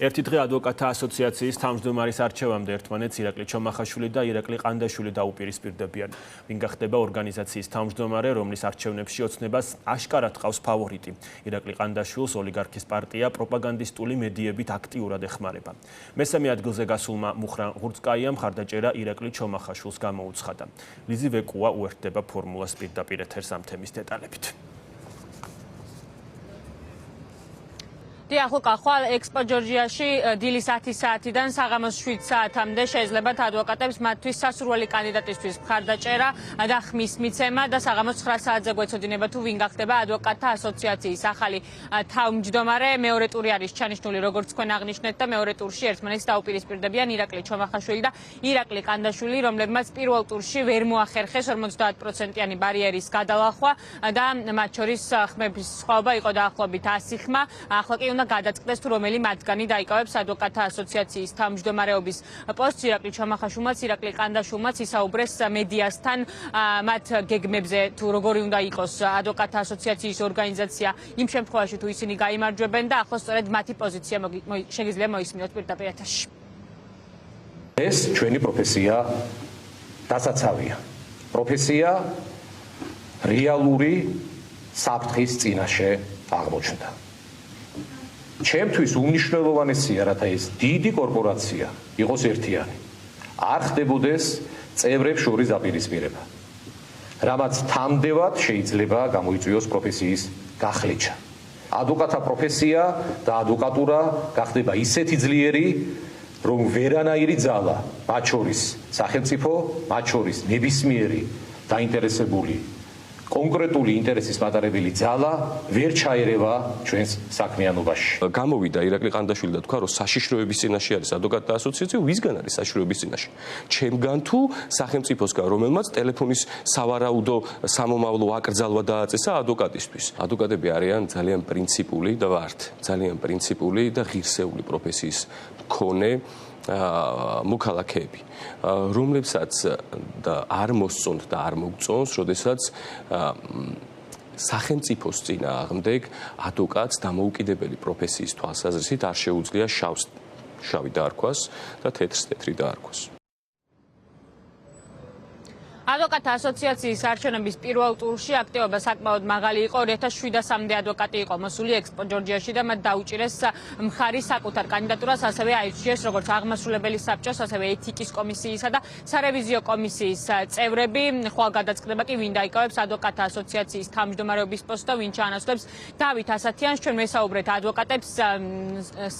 ერთი დღე ადვოკატთა ასოციაციის თავმჯდომარის არჩევამდე ერთმანეთს ირაკლი ჩომახაშვილი და ირაკლი ყანდაშვილი დაუპირისპირდებიან. ვინ გახდება ორგანიზაციის თავმჯდომარე, რომლის არჩევნებში ოცნებას აშკარად ყავს ფავორიტი. ირაკლი ყანდაშვილს ოლიგარქის პარტია პროპაგანდისტული მედიებით აქტიურად ეხმარება. მესამე ადგილზე გასულმა მუხრან ღურწკაიამ მხარდაჭერა ირაკლი ჩომახაშვილს გამოუცხადა. ლიზი ვეკუა უერთდება ფორმულას პირდაპირ ეთერს ამ თემის დეტალებით. ახლა ხვალ ექსპო ჯორჯიაში დილის 10 საათიდან საღამოს 7 საათამდე შეეძლებათ ადვოკატებს მათთვის სასურველი კანდიდატისთვის მხარდაჭერა და ხმის მიცემა და საღამოს 9 საათზე გვეცოდინება თუ ვინ გახდება ადვოკატთა ასოციაციის ახალი თავმჯდომარე. მეორე ტური არის ჩანიშნული, როგორც თქვენ აღნიშნეთ და მეორე ტურში ერთმანეთს დაუპირისპირდებიან ირაკლი ჩომახაშვილი და ირაკლი ყანდაშვილი, რომლებმაც პირველ ტურში ვერ მოახერხეს 50%-იანი ბარიერის გადალახვა და მათ შორის ხმების სხვაობა იყო დაახლოებით 100 ხმა. ახლა კი უნდა გადაწყდეს თუ რომელი მათგანი დაიკავებს ადვოკატთა ასოციაციის თავმჯდომარეობის პოსტს. ირაკლი ჩომახაშვილმაც, ირაკლი ყანდაშვილმაც ისაუბრეს მედიასთან მათ გეგმებზე, თუ როგორი უნდა იყოს ადვოკატთა ასოციაციის ორგანიზაცია იმ შემთხვევაში თუ ისინი გაიმარჯვებენ და ახლა სწორედ მათი პოზიცია შეგიძლია მოისმინოთ პირდაპირ ეთერში. ეს ჩვენი პროფესია დასაცავია. პროფესია რეალური საფრთხის წინაშე აღმოჩნდა. ჩემთვის უმნიშვნელოვანესია, რათა ეს დიდი კორპორაცია იყოს ერთიანი. არ ხდებოდეს წევრებს შორის დაპირისპირება. რამაც თამდევად შეიძლება გამოიწვიოს პროფესიის გახლეჩა. ადვოკატთა პროფესია და ადვოკატურა გახდება ისეთი ძლიერი, რომ ვერანაირი ძალა, მათ შორის სახელმწიფო, მათ შორის ნებისმიერი დაინტერესებული კონკრეტული ინტერესის მატარებელი ძალა ვერ ჩაერევა ჩვენს საქმიანობაში. გამოვიდა ირაკლი ყანდაშვილი და თქვა, რომ საშიშროების წინაშე არის ადვოკატთა ასოციაცია, ვისგან არის საშიშროების წინაშე? ჩემგან თუ სახელმწიფოსგან, რომელმაც ტელეფონის სავარაუდო სამომავლო აკრძალვა დააწესა ადვოკატისთვის. ადვოკატები არიან ძალიან პრინციპული და ვართ, ძალიან პრინციპული და ღირსეული პროფესიის მქონე მოქალაქეები, რომლებსაც არ მოსწონთ და არ მოგწონს, როდესაც სახელმწიფოს წინააღმდეგ ადვოკატს დამოუკიდებელი პროფესიის თვალსაზრისით არ შეუძლია შავს შავი დაარქვას და თეთრს თეთრი დაარქვას. ადვოკატთა ასოციაციის არჩევნების პირველ ტურში აქტივობა საკმაოდ მაღალი იყო. 2700-მდე ადვოკატი იყო მოსული ექსპო ჯორჯიაში და მათ დაუჭირეს მხარი საკუთარ კანდიდატურას, ასევე აირჩიეს როგორც აღმასრულებელი საბჭოს, ასევე ეთიკის კომისიისა და სარევიზიო კომისიის წევრები. ხვალ გადაწყდება კი ვინ დაიკავებს ადვოკატთა ასოციაციის თავმჯდომარეობის პოსტს და ვინ ჩაანაცვლებს დავით ასათიანს. ჩვენ ვესაუბრეთ ადვოკატებს,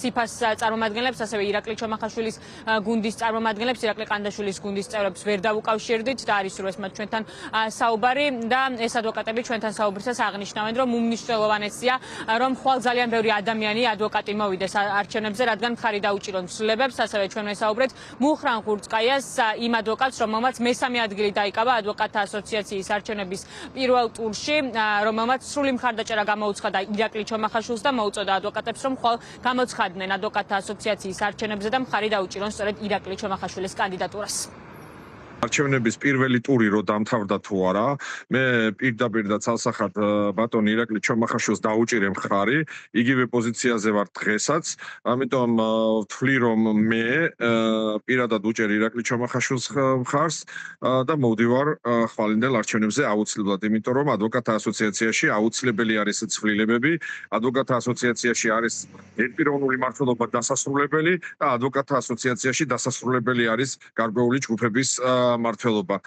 სიფას წარმომადგენლებს, ასევე ირაკლი ჩომახაშვილის გუნდის წარმომადგენლებს, ირაკლი ყანდაშვილის გუნდის წევრებს ვერ დავუკავშირდით და არის სურვეს მათ ჩვენთან საუბარი და ეს ადვოკატები ჩვენთან საუბრისას აღნიშნავენ, რომ უმნიშვნელოვანესია, რომ ხვალ ძალიან ბევრი ადამიანი ადვოკატი მოვიდეს არჩევნებზე, რადგან მხარი დაუჭირონ ცვლილებებს. ასევე ჩვენ ვესაუბრეთ მუხრან ღურწკაიას, იმ ადვოკატს, რომელმაც მესამე ადგილი დაიკავა ადვოკატთა ასოციაციის არჩევნების პირველ ტურში, რომელმაც სრული მხარდაჭერა გამოუცხადა ირაკლი ჩომახაშვილს და მოუწოდა ადვოკატებს, რომ ხვალ გამოცხადდნენ ადვოკატთა ასოციაციის არჩევნებზე და მხარი დაუჭირონ სწორედ ირაკლი ჩომახაშვილის კანდიდატურას. არჩევნების პირველი ტური რო დამთავრდა თუ არა, მე პირდაპირ და ცალსახად ბატონ ირაკლი ჩომახაშვილს დაუჭირე მხარი, იგივე პოზიციაზე ვარ დღესაც, ამიტომ ვთვლი რომ მე პირადად უჭერ ირაკლი ჩომახაშვილს მხარს და მოვდივარ ხვალინდელ არჩევნებზე აუცილებლად, იმიტომ რომ ადვოკატთა ასოციაციაში აუცილებელი არის ცვლილებები, ადვოკატთა ასოციაციაში არის ერთპიროვნული მმართველობა დასასრულებელი და ადვოკატთა ასოციაციაში დასასრულებელი არის გარკვეული ჯგუფების მმართველობა.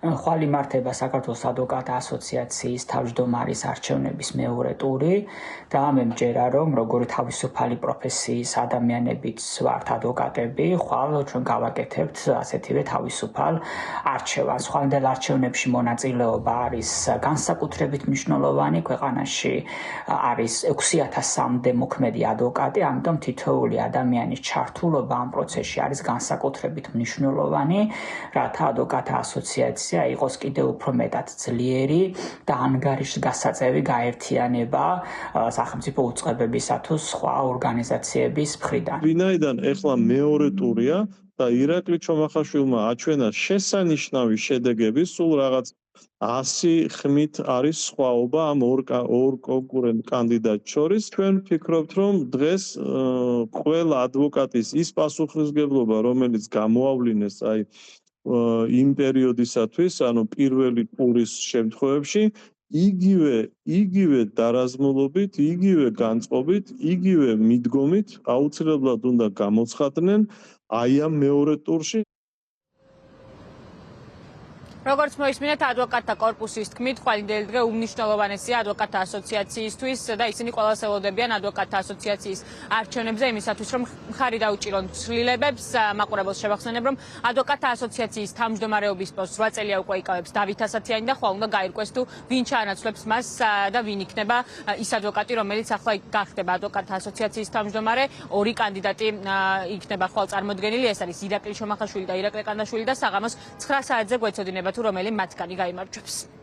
ხვალ იმართება საქართველოს ადვოკატთა ასოციაციის თავმჯდომარის არჩევნების მეორე ტური და მე მჯერა, რომ როგორი თავისუფალი პროფესიის ადამიანებიც ვართ ადვოკატები, ხვალ ჩვენ გავაკეთებთ ასეთივე თავისუფალ არჩევანს. ხვალინდელ არჩევნებში მონაწილეობა არის განსაკუთრებით მნიშვნელოვანი. ქვეყანაში არის 6000-მდე მოქმედი ადვოკატი, ამიტომ თითოეული ადამიანის ჩართულობა ამ პროცესში არის განსაკუთრებით მნიშვნელოვანი, რათა ადვოკატთა ასოციაცია იყოს კიდევ უფრო მეტად ძლიერი და ანგარიშგასაწევი გაერთიანება სახელმწიფო უწყებებისა თუ სხვა ორგანიზაციების მხრიდან. ვინაიდან ეხლა მეორე ტურია და ირაკლი ჩომახაშვილმა აჩვენა შესანიშნავი შედეგები, სულ რაღაც 100 ხმით არის სხვაობა ამ ორ კონკურენტ კანდიდატ შორის. ჩვენ ვფიქრობთ, რომ დღეს ყველა ადვოკატის ის პასუხისმგებლობა, რომელიც გამოავლინეს აი იმ პერიოდისათვის, ანუ პირველი ტურის შემთხვევებში, იგივე დარაზმულობით, იგივე განწყობით, იგივე მიდგომით აუცილებლად უნდა გამოცხადდნენ აი ამ მეორე ტურში. როგორც მოისმინეთ, ადვოკატთა კორპუსის თქმით, ხვალინდელი დღე უმნიშვნელოვანესია ადვოკატთა ასოციაციისთვის და ისინი ყველას ელოდებიან ადვოკატთა ასოციაციის არჩევნებზე იმისათვის, რომ მხარი დაუჭირონ ცვლილებებს. მაყურებელს შევახსენებ, რომ ადვოკატთა ასოციაციის თავმჯდომარეობის პოსტს 8 წელია უკვე იკავებს დავით ასათიანი და ხვალ უნდა გაირკვეს თუ ვინ ჩაანაცვლებს მას და ვინ იქნება ის ადვოკატი, რომელიც ახლა გახდება ადვოკატთა ასოციაციის თავმჯდომარე. ორი კანდიდატი იქნება ხვალ წარმოდგენილი, ეს არის ირაკლი შომახაშვილი და ირაკლი ყანდაშვილი და საღამოს 9 საათზე გვეცოდინება თუ რომელი მათგანი გაიმარჯვებს.